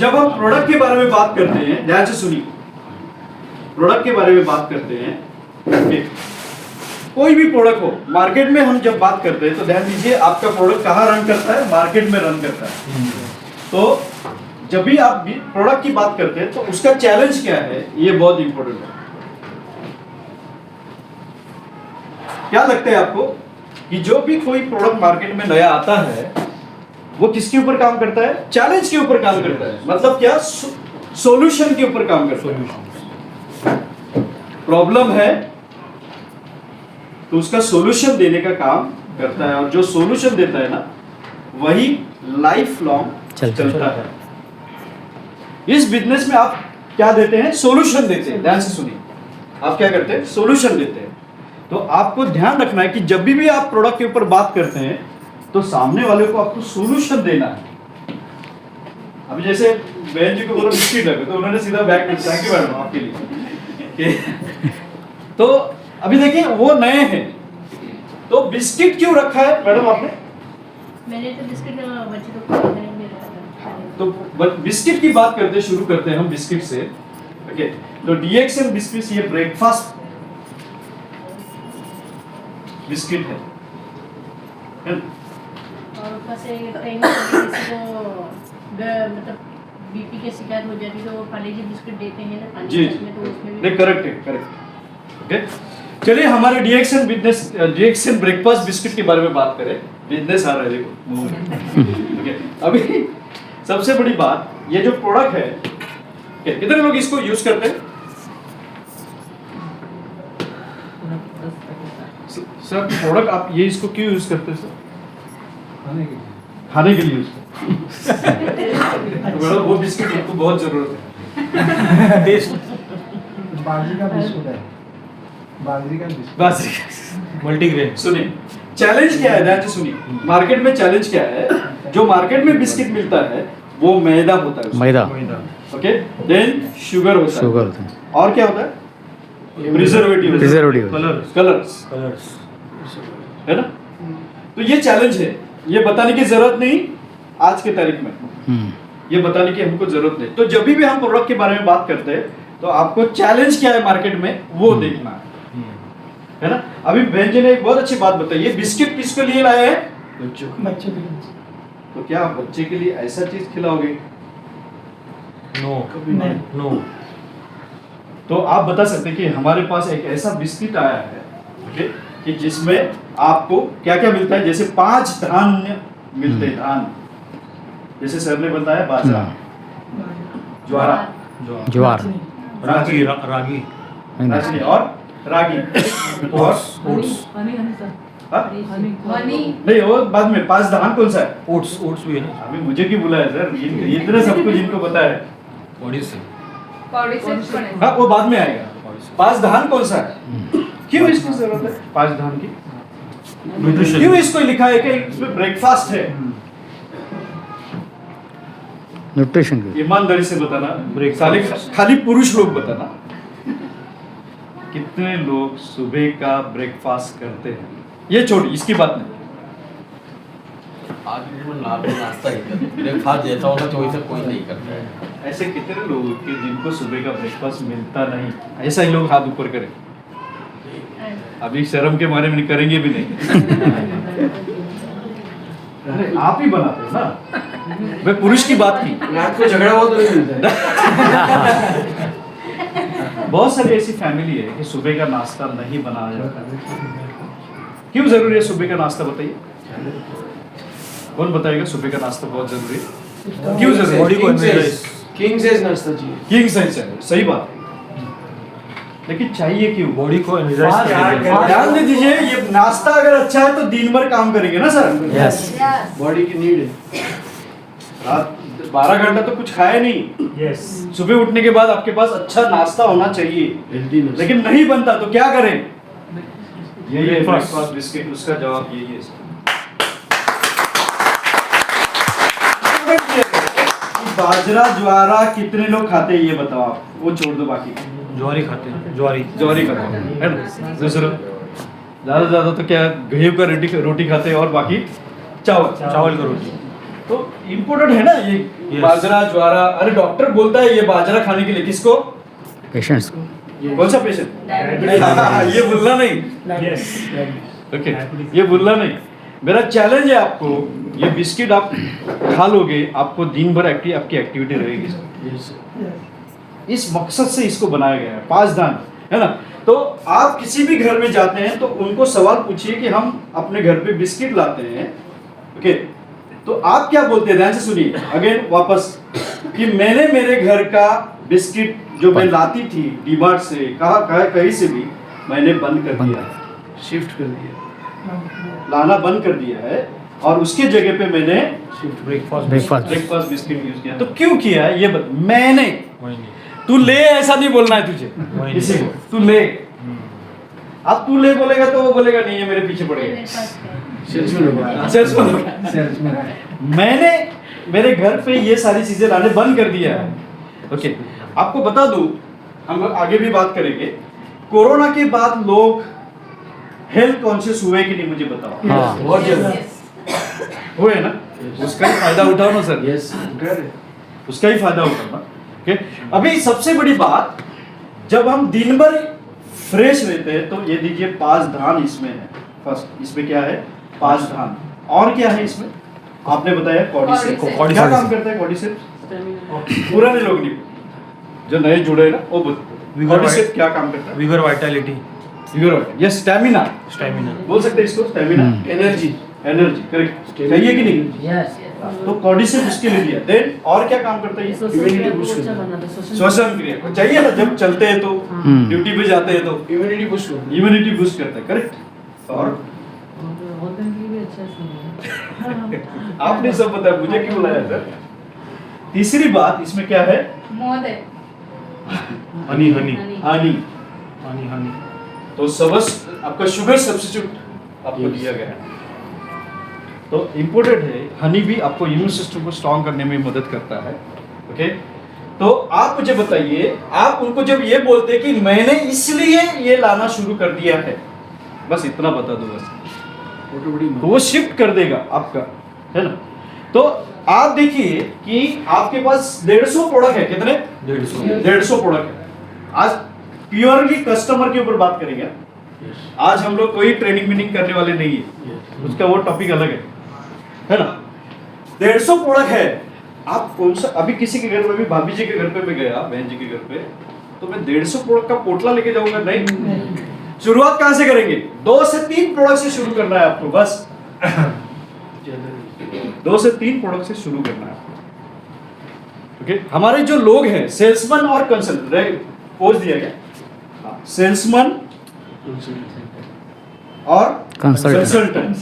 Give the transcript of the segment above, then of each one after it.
जब हम प्रोडक्ट के बारे में बात करते हैं, ध्यान से सुनिए, प्रोडक्ट के बारे में बात करते हैं, कोई भी प्रोडक्ट हो, मार्केट में हम जब बात करते हैं तो ध्यान दीजिए आपका प्रोडक्ट कहाँ रन करता है, मार्केट में रन करता है। तो जब भी आप प्रोडक्ट की बात करते हैं तो उसका चैलेंज क्या है, ये बहुत इंपॉर्टेंट है। क्या लगता है आपको कि जो भी कोई प्रोडक्ट मार्केट में नया आता है वो किसके ऊपर काम करता है, चैलेंज के ऊपर काम करता है, मतलब क्या, सॉल्यूशन के ऊपर काम करता है। प्रॉब्लम है तो उसका सॉल्यूशन देने का काम करता है, और जो सॉल्यूशन देता है ना वही लाइफ लॉन्ग चलता है। इस बिजनेस में आप क्या देते हैं, सॉल्यूशन देते हैं। ध्यान से सुनिए, आप क्या करते हैं, सॉल्यूशन देते हैं। तो आपको ध्यान रखना है कि जब भी आप प्रोडक्ट के ऊपर बात करते हैं तो सामने वाले को आपको सॉल्यूशन देना है। अभी जैसे बहन जी को बोला बिस्किट लगे तो उन्होंने सीधा बैग में, थैंक यू मैडम आपके लिए। तो अभी देखिए वो नए हैं, तो बिस्किट क्यों रखा है मैडम आपने? मैंने तो बिस्किट बच्चे को खाने में रखा था। तो बिस्किट की बात करते शुरू करते हैं हम बिस्किट से। ओके, तो डीएक्सएल बिस्किट ये ब्रेकफास्ट बिस्किट है और ऊपर से कहीं ना कहीं किसी को मतलब बीपी के शिकायत हो जाती है तो वो पार्ले-जी बिस्किट देते हैं ना पानी जी में, तो उसमें भी नहीं, करेक्ट है, करेक्ट। ओके, चलिए हमारे डीएक्सएल ब्रेकफास्ट बिस्किट के बारे में बात करें। बिजनेस आ रहा है देखो। ओके, अभी सबसे बड़ी बात, ये जो प्रोडक्ट है कितने लोग इसको यूज करते हैं? सर प्रोडक्ट आप ये इसको क्यों यूज करते हैं सर? खाने के लिए यूज करते हैं। तो वो बिस्किट आपको बहुत जरूरत है। टेस्ट बाजरी का बिस्कुट है, बाजरी का बिस्कुट, बाजरी मल्टीग्रेन। सुनिए चैलेंज क्या है, ध्यान से सुनिए, मार्केट में चैलेंज क्या है। जो मार्केट में बिस्किट मिलता है वो मैदा होता है उसमें। मैदा। ओके, देन शुगर होता है। शुगर होता है। और क्या होता है? प्रिजर्वेटिव, कलर्स, है ना। तो ये चैलेंज है, ये बताने की जरूरत नहीं आज के तारीख में, ये बताने की हमको जरूरत नहीं। तो जब भी हम प्रोडक्ट के बारे में बात करते हैं तो आपको चैलेंज क्या है मार्केट में वो देखना है ना। अभी बहन जी ने एक बहुत अच्छी बात बताई, ये बिस्किट किसके लिए लाए हैं? बच्चों के लिए। तो क्या आप बच्चे के लिए ऐसा चीज खिलाओगे? नो। तो आप बता सकते हैं कि हमारे पास एक ऐसा बिस्किट आया है, ओके, कि जिसमें आपको क्या क्या मिलता है, जैसे 5 धान्य मिलते हैं। धान जैसे सर ने बताया, बाजरा, ज्वार, रागी, रागी और रागी और ओट्स हाँ? नहीं वो बाद में 5 धान कौन सा है? ओट्स भी है ना। अभी मुझे क्यों बुलाया सर, ये इतना सब कुछ इनको पता है। हाँ वो बाद में आएगा। 5 धान कौन सा है, क्यों इसकी जरूरत है 5 धान की? क्यों इसको लिखा है कि इसमें ब्रेकफास्ट है? न्यूट्रिशन की। ईमानदारी से बताना, खाली पुरुष लोग बताना, कितने लोग सुबह का ब्रेकफास्ट करते हैं? ये छोड़, इसकी बात नहीं। आज नाश्ता ही करते, ब्रेकफास्ट जैसा होगा तो वैसा कोई नहीं करता है। ऐसे कितने लोग कि जिनको सुबह का ब्रेकफास्ट मिलता नहीं? ऐसा ही लोग हाथ ऊपर करें। अभी शर्म के मारे में करेंगे भी नहीं। अरे आप ही बनाते हो ना, मैं पुरुष की बात की। रात को झगड़ा हो तो नहीं मिलता है। बहुत सारी ऐसी फैमिली है कि सुबह का नाश्ता नहीं बनाया जाता। क्यों जरूरी है सुबह का नाश्ता, बताइए कौन बताएगा? सुबह का नाश्ता बहुत जरूरी है, क्यों जरूरी है? बॉडी को किंग साइज नाश्ता चाहिए। किंग साइज चाहिए, सही बात है, लेकिन चाहिए क्यों? बॉडी को एनर्जाइज। ध्यान दे दीजिए, ये नाश्ता अगर अच्छा है तो दिन भर काम करेंगे ना सर। यस। बॉडी की नीड है। रात 12 घंटा तो कुछ खाया नहीं। यस। सुबह उठने के बाद आपके पास अच्छा नाश्ता होना चाहिए, हेल्दी नाश्ता। लेकिन नहीं बनता तो क्या करें? यही है Breakfast। ब्रेकफास्ट बिस्किट, उसका जवाब यही है। बाजरा ज्वारा कितने लोग खाते हैं ये बताओ आप, वो छोड़ दो बाकी। ज्वारी खाते हैं, ज्वारी खाते हैं, है ना। दूसरा ज्यादा तो क्या गेहूं का रोटी खाते हैं, और बाकी चावल का रोटी। तो इम्पोर्टेंट है ना ये Yes. बाजरा ज्वारा। अरे डॉक्टर बोलता है ये बाजरा खाने के लिए, किसको? पेशेंट्स को कौन सा पेशेंट? ये भूलना नहीं, ओके, ये भूलना नहीं। मेरा चैलेंज है आपको, ये बिस्किट आप खा लोगे, आपको दिन भर आपकी एक्टिविटी रहेगी। इस मकसद से इसको बनाया गया है, 5 दान, है ना। तो आप किसी भी घर में जाते हैं तो उनको सवाल पूछिए कि हम अपने घर पे बिस्किट लाते हैं, ओके, तो आप क्या बोलते हैं? ध्यान से सुनिए अगेन वापस, कि मैंने मेरे घर का बिस्किट जो मैं लाती थी डीमार्ट से, कहीं से भी, मैंने बंद कर दिया है, शिफ्ट कर दिया, लाना बंद कर दिया है, और उसके जगह पे मैंने ब्रेकफास्ट बिस्किट यूज किया। तो क्यों किया है ये मैंने, तू ले ऐसा नहीं बोलना है तुझे किसी को, तू ले। अब तू ले बोलेगा तो वो बोलेगा नहीं, ये मेरे पीछे पड़ मेरे गया, पास है। सेल्समैन। मैंने मेरे घर पे ये सारी चीजें लाने बंद कर दिया है, ओके। आपको बता दूं, हम आगे भी बात करेंगे, कोरोना के बाद लोग हेल्थ कॉन्शियस हुए कि नहीं, मुझे बताओ। हाँ। बहुत ज्यादा हुए ना, उसका ही फायदा उठाओ ना सर, उसका ही फायदा उठाओ ना, ओके। अभी सबसे बड़ी बात, जब हम दिन भर फ्रेश रहते हैं, तो ये देखिए 5 धान इसमें है। फर्स्ट इसमें क्या है? 5 धान। और क्या है इसमें? आपने बताया कॉर्डिसेप्स। कॉर्डिसेप्स। क्या काम करता है कॉर्डिसेप्स? पुराने लोग नहीं, जो नए जुड़े हैं ना वो बोलते। कॉर्डिसेप्स क्या काम करता है? Vigour vitality, yes, stamina, stamina बोल सकते हैं इसको, स्टैमिना, एनर्जी, करेक्ट, चाहिए कि नहीं? तो कॉर्डिसेप्स उसके लिए दिया। देन और क्या काम करता है ये? श्वसन क्रिया चाहिए ना, जब चलते हैं तो, ड्यूटी पे जाते हैं तो इम्यूनिटी बूस्ट करता है, करेक्ट। और आपने सब बताया, मुझे क्यों बुलाया सर? तीसरी बात इसमें क्या है? मौत है। हनी हनी। तो सबस आपका शुगर सब्स्टिट्यूट आपको दिया गया है, तो इम्पोर्टेंट है। हनी भी आपको इम्यून सिस्टम को स्ट्रॉन्ग करने में मदद करता है, ओके। तो आप मुझे बताइए, आप उनको जब ये बोलते हैं कि मैंने इसलिए ये लाना शुरू कर दिया है, बस इतना बता दो बस, तो वो शिफ्ट कर देगा आपका, है ना। तो आप देखिए कि आपके पास 150 प्रोडक्ट है, कितने? 150 प्रोडक्ट है। आज प्योरली कस्टमर के ऊपर बात करेंगे। आज हम लोग कोई ट्रेनिंग मीनिंग करने वाले नहीं है, उसका वो टॉपिक अलग है ना। 150 प्रोडक्ट है। आप कौन सा, अभी किसी के घर में, भी भाभी जी के घर पे मैं गया, बहन जी के घर पे, तो मैं 150 प्रोडक्ट का पोटला लेके जाऊंगा? नहीं। शुरुआत कहां से करेंगे? 2 से 3 प्रोडक्ट से शुरू करना है आपको, बस 2 से 3 प्रोडक्ट से शुरू करना है आपको, ओके। हमारे जो लोग हैं, सेल्समैन और कंसल्टेंट, पोज दिया गया, सेल्समैन और कंसल्टेंट।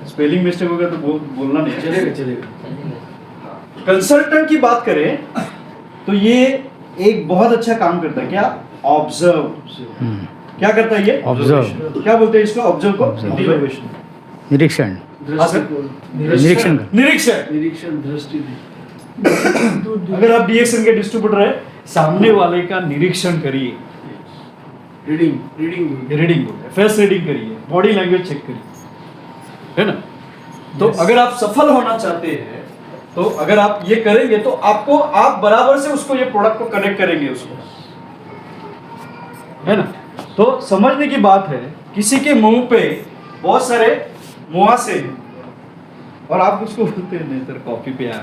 स्पेलिंग मिस्टेक होगा तो बोलना नहीं, चलेगा। कंसल्टेंट की बात करें तो ये एक बहुत अच्छा काम करता है, क्या? ऑब्जर्व। क्या करता है ये? ऑब्जर्व। क्या बोलते हैं इसको? ऑब्जर्व को निरीक्षण, निरीक्षण, दृष्टि। अगर आप डीएक्सन के डिस्ट्रीब्यूटर है, सामने वाले का निरीक्षण करिए, रीडिंग फेस रीडिंग करिए, बॉडी लैंग्वेज चेक करिए, है ना। तो अगर आप सफल होना चाहते हैं, तो अगर आप ये करेंगे तो आपको, आप बराबर से उसको, ये प्रोडक्ट को कनेक्ट करेंगे उसको, है ना। तो समझने की बात है, किसी के मुंह पे बहुत सारे मुहासे हैं और आप उसको बोलते हैं नहीं सर कॉफी पे आ,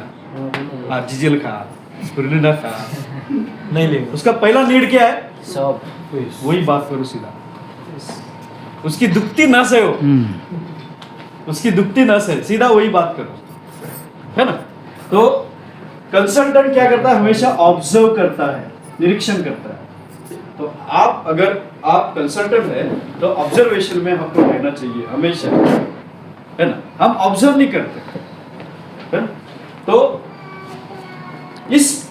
जीजल खा, स्पिरुलिना खा, नहीं ले। उसका पहला नीड क्या है? सब। वही बात करो सीधा, उसकी दुखती नस है वो, उसकी दुखती नस है, सीधा वही बात करो, है ना। तो कंसल्टेंट क्या करता है? हमेशा ऑब्जर्व करता है, निरीक्षण करता है। तो आप, अगर आप कंसल्टेंट है तो ऑब्जर्वेशन में हमको रहना चाहिए हमेशा, है ना। हम ऑब्जर्व नहीं करते, है ना। तो इस,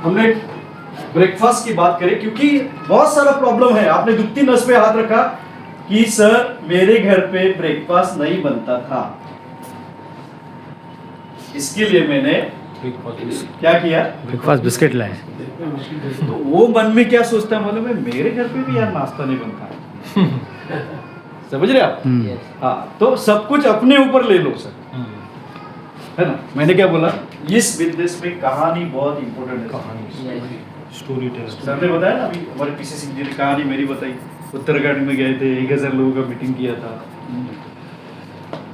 हमने ब्रेकफास्ट की बात करें, क्योंकि बहुत सारा प्रॉब्लम है। आपने दुखती नस पे हाथ रखा कि सर मेरे घर पे ब्रेकफास्ट नहीं बनता था, इसके लिए मैंने क्या किया? ब्रेकफास्ट बिस्किट लाए। तो वो मन में क्या सोचता है मालूम है? मेरे घर पे भी यार नाश्ता नहीं बनता। समझ रहे आप? हाँ, तो सब कुछ अपने ऊपर ले लो सर, है ना? मैंने क्या बोला, इस बिजनेस में कहानी बहुत इंपॉर्टेंट है। Story teller. सर ने बताया ना अभी, हमारे पीसी सिंह जी ने कहानी मेरी बताई, उत्तराखंड में गए थे, 1000 लोगों का मीटिंग किया था।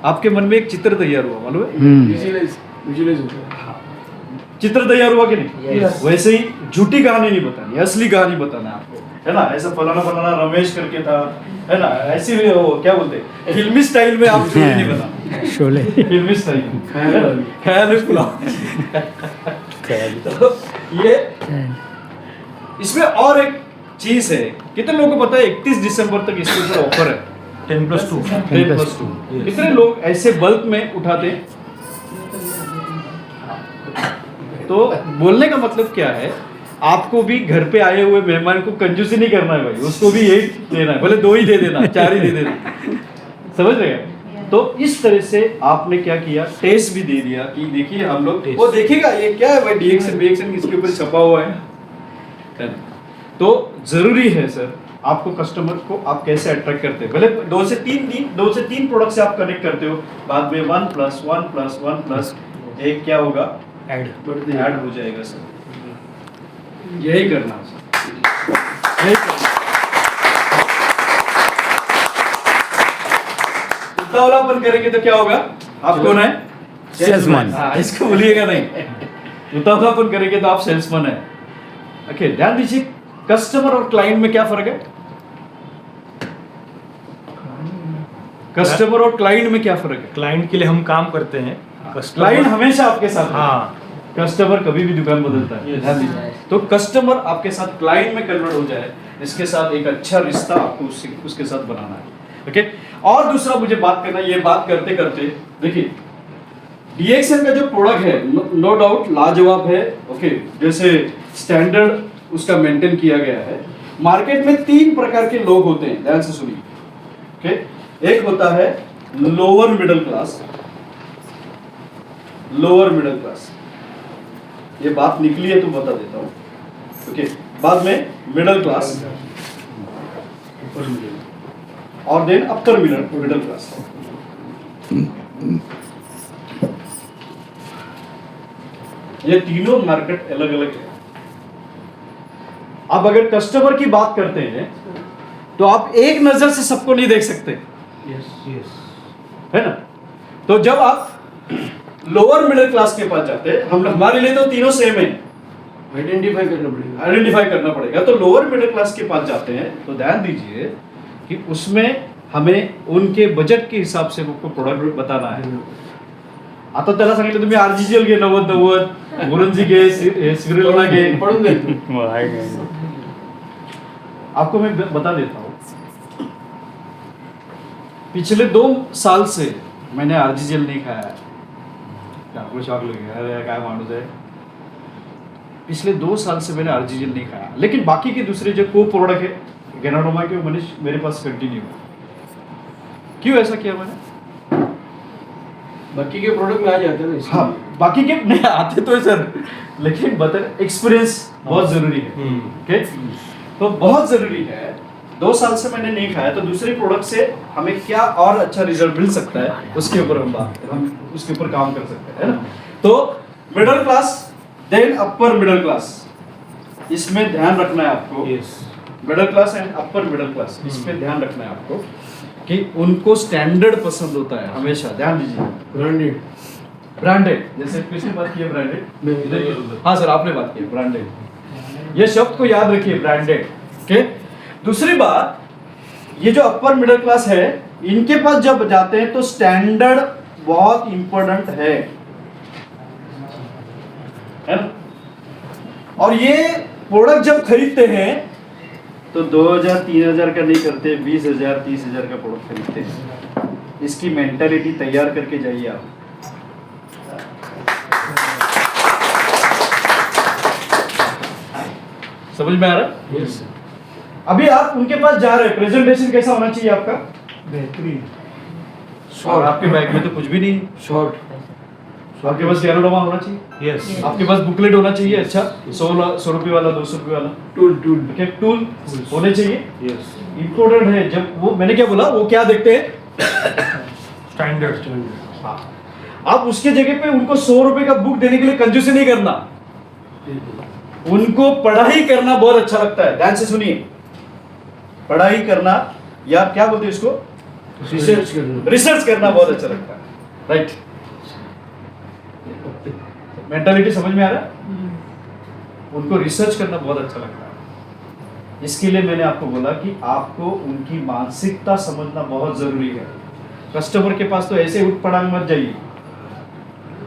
आपके मन में एक चित्र तैयार हुआ, मालूम है? चित्र तैयार हुआ कि नहीं? Yes. वैसे ही झूठी कहानी नहीं बतानी, असली कहानी बताना है आपको, है ना? ऐसा फलाना फलाना रमेश करके था, है ना? ऐसी भी वो क्या बोलते हैं, फिल्मी स्टाइल में आप स्टोरी नहीं बताना, शोले। फिल्मी स्टाइल में ख्याल तो ये इसमें और एक चीज है, कितने लोगों को पता है 31 दिसंबर तक इसके ऊपर ऑफर है 10+2। 10+2। कितने लोग ऐसे बल्क में उठाते हैं? तो बोलने का मतलब क्या है, आपको भी घर पे आए हुए मेहमान को कंजूसी नहीं करना है भाई, उसको भी यही देना है, भले 2 ही दे देना, 4 ही दे देना, समझ रहे हैं? तो इस तरह से आपने क्या किया, टेस्ट भी दे दिया कि देखिए हम लोग, वो देखेगा ये क्या है भाई, डीएक्शन बीएक्शन किसके ऊपर छपा हुआ है। तो जरूरी है सर, आपको कस्टमर को आप कैसे अट्रैक्ट करते हैं, भले 2 से 3 प्रोडक्ट से आप कनेक्ट करते हो, बाद में 1+1+1+ एक क्या होगा, ऐड ऐड हो जाएगा सर। यही करना है सर, यही करना। उतावलापन करेंगे तो क्या होगा, आप कौन है? सेल्समैन। हाँ, इसको भूलिएगा नहीं, उतावलापन करेंगे तो आप सेल्समैन है। ओके, ध्यान दीजिए, कस्टमर और क्लाइंट में क्या फर्क है? कस्टमर और क्लाइंट में क्या फर्क है? क्लाइंट के लिए हम काम करते हैं, क्लाइंट हमेशा आपके साथ है। हाँ, कस्टमर कभी भी दुकान बदलता है, ध्यान दीजिए। तो कस्टमर आपके साथ क्लाइंट में कन्वर्ट हो जाए, इसके साथ एक अच्छा रिश्ता आपको उसके साथ बनाना है। ओके, और दूसरा मुझे बात करना, ये बात करते करते देखिए, डीएक्सएन का जो प्रोडक्ट है नो डाउट लाजवाब है। ओके, जैसे स्टैंडर्ड उसका मेंटेन किया गया है। मार्केट में 3 प्रकार के लोग होते हैं, ध्यान से सुनिए। ओके, एक होता है lower middle class, lower middle class, ये बात निकली है तो बता देता हूं। ओके, बाद में मिडिल क्लास और देन अपर मिडिल क्लास। ये तीनों मार्केट अलग अलग है। अब अगर कस्टमर की बात करते हैं तो आप एक नजर से सबको नहीं देख सकते, है ना? तो जब आप लोअर मिडिल क्लास के पास जाते हैं, हम हमारे लिए तो तीनों सेम है, आइडेंटिफाई करना पड़ेगा। तो लोअर मिडिल क्लास के पास जाते हैं तो ध्यान दीजिए कि उसमें हमें उनके बजट के हिसाब से उनको प्रोडक्ट बताना है। आता त्याला सांगितलं तुम्ही आरजीजीएल घे 90 गुरुजी घे सिग्रेलना घे, पढ़ूं दे आपको मैं बता देता हूँ, पिछले 2 साल से मैंने आरजीजीएल नहीं खाया है। आपको शौक लगेगा, अरे क्या मानूस है, पिछले 2 साल से मैंने आरजीजीएल नहीं खाया, लेकिन बाकी के दूसरे जो को प्रोडक्ट है गेनाडोमा के, वो मेरे पास कंटिन्यू है। क्यों ऐसा किया मैंने? बाकी के प्रोडक्ट में आ जाते हैं ना, हाँ, बाकी के नहीं आते तो है सर, लेकिन बता एक्सपीरियंस बहुत जरूरी है। ओके, तो बहुत जरूरी है। 2 साल से मैंने नहीं खाया, तो दूसरे प्रोडक्ट से हमें क्या और अच्छा रिजल्ट मिल सकता है, उसके ऊपर हम उसके ऊपर काम कर सकते हैं, है ना? तो middle class then upper middle class, इसमें ध्यान रखना है आपको। Middle class and upper middle class, इसमें ध्यान रखना है आपको कि उनको स्टैंडर्ड पसंद होता है हमेशा। ध्यान दीजिए, ब्रांडेड, जैसे किसने बात की है ब्रांडेड? हाँ सर, आपने बात की है ब्रांडेड, ये शब्द को याद रखिए, ब्रांडेड। ओके, दूसरी बात, ये जो अपर मिडिल क्लास है, इनके पास जब जाते हैं तो स्टैंडर्ड बहुत इंपॉर्टेंट है ना? और ये प्रोडक्ट जब खरीदते हैं तो 2000-3000 का नहीं करते, 20,000-30,000 का प्रोडक्ट खरीदते हैं। इसकी मेंटालिटी तैयार करके जाइए आप। समझ में आ रहा है? Yes. अभी आप उनके पास जा रहे हैं, प्रेजेंटेशन कैसा होना चाहिए आपका? बेहतरीन। और आपके बैग में तो कुछ भी नहीं, शॉर्ट। आपके पास कैनोडोमा होना चाहिए, यस, आपके पास बुकलेट होना चाहिए, अच्छा 100 रुपये वाला, 200 रुपये वाला टूल। ओके, टूल होने चाहिए, यस, इम्पोर्टेंट है। जब वो मैंने क्या बोला, वो क्या देखते हैं? स्टैंडर्ड। हाँ, आप उसके जगह पे उनको 100 रुपए का बुक देने के लिए कंजूसी नहीं करना, उनको पढ़ाई करना बहुत अच्छा लगता है। ध्यान से सुनिए, पढ़ाई करना या क्या बोलते हैं इसको, रिसर्च करना बहुत अच्छा लगता है, राइट। मेंटालिटी समझ में आ रहा है? उनको रिसर्च करना बहुत अच्छा लगता है। इसके लिए मैंने आपको बोला कि आपको उनकी मानसिकता समझना बहुत जरूरी है। कस्टमर के पास तो ऐसे उठ पड़ांग मत जाइए,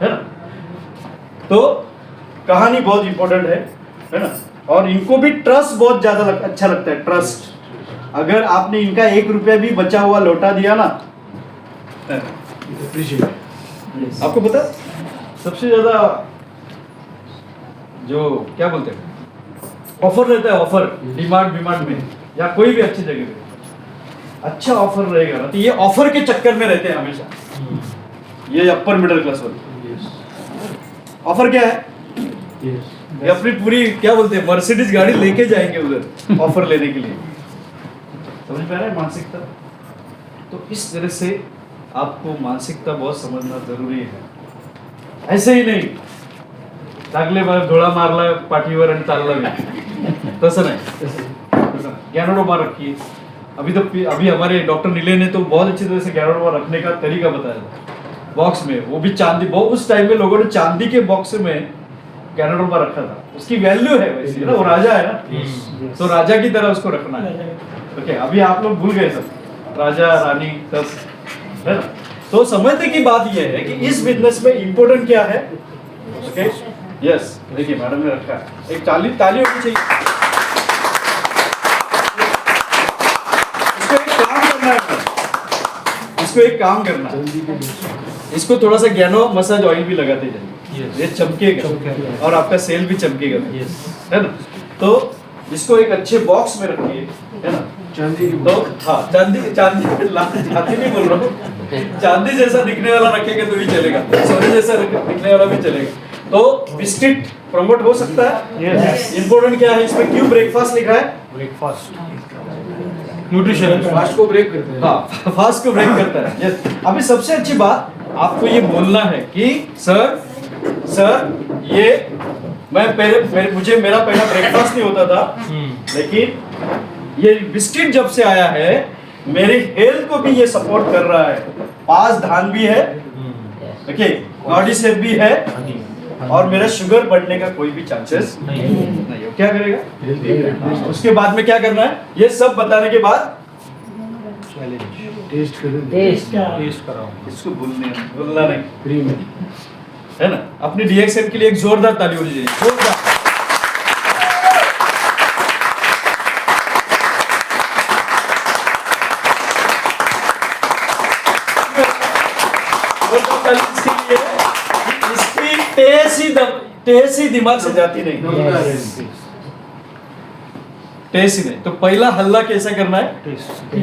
है ना। तो कहानी बहुत इंपॉर्टेंट है ना। और इनको भी ट्रस्ट बहुत ज्यादा अच्छा लगता है, ट्रस्ट। अगर आपने इनका 1 रुपया भी बचा हुआ लौटा दिया ना, आपको पता सबसे ज्यादा जो क्या बोलते हैं ऑफर रहता है, ऑफर डिमांड में या कोई भी अच्छी जगह पे अच्छा ऑफर रहेगा ना, तो ये ऑफर के चक्कर में रहते हैं हमेशा। ये अपर मिडिल क्लास वाले ऑफर क्या है, ये अपनी पूरी क्या बोलते हैं मर्सिडीज गाड़ी लेके जाएंगे उधर ऑफर लेने के लिए। समझ में आ रहा है मानसिकता? तो इस तरह से आपको मानसिकता बहुत समझना जरुरी है। ऐसे ही नाही लागले मला डोळा मारला पाठीवर आणि चालला नाही, तसं नाही। ज्ञानोबा रखिए। अभी हमारे डॉक्टर नीले ने तो बहुत अच्छी तरह से ज्ञानोबा रखने का तरीका बताया था बॉक्स में, वो भी चांदी। बहुत उस टाइम में लोगों ने चांदी के बॉक्स में ज्ञानोबा रखा था, उसकी वैल्यू है वैसे ना, वो राजा है ना, तो राजा की तरह उसको रखना है। ओके, अभी आप लोग भूल गए सब, राजा रानी सब, है ना। तो समझने की बात यह है कि इस बिजनेस में इंपॉर्टेंट क्या है। ओके, यस, देखिए मैडम ने रखा है, एक ताली होनी चाहिए। इसको एक काम करना है, इसको थोड़ा सा ज्ञानो मसाज ऑयल भी लगाते जाइए, ये चमकेगा और आपका सेल भी चमकेगा, है ना। तो इसको एक अच्छे बॉक्स में रखिए, है ना। तो हाँ, चांदी नहीं बोल रहा हूँ, चांदी जैसा दिखने वाला रखेंगे तो भी चलेगा, सोने जैसा दिखने वाला भी चलेगा। तो बिस्किट प्रमोट हो सकता है। इंपॉर्टेंट क्या है इसमें, क्यों ब्रेकफास्ट लिखा है? ब्रेकफास्ट न्यूट्रिशन फास्ट को ब्रेक करते हैं। हाँ, फास्ट को ब्रेक करता है। यस, अभी सबसे अच्छी बात आपको ये बोलना है कि सर ये मुझे मेरा पहला ब्रेकफास्ट नहीं होता था, लेकिन ये बिस्किट जब से आया है मेरी हेल्थ को भी ये सपोर्ट कर रहा है। पास धान भी है, देखिए बॉडी शेप भी है, और मेरा शुगर बढ़ने का कोई भी चांसेस नहीं हो। क्या करेगा उसके बाद में, क्या करना है, ये सब बताने के बाद टेस्ट कराओ। इसको भूलना नहीं, फ्री में, है ना। अपनी डीएक्सएम के लिए एक जोरदार ताली होनी चाहिए, जोरदार। इसकी टेस ही दिमाग से जाती नहीं, टेस ही नहीं। तो पहला हल्ला कैसा करना है,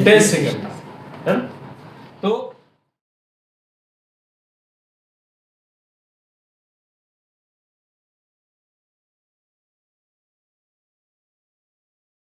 टेस्ट से करना है ना। तो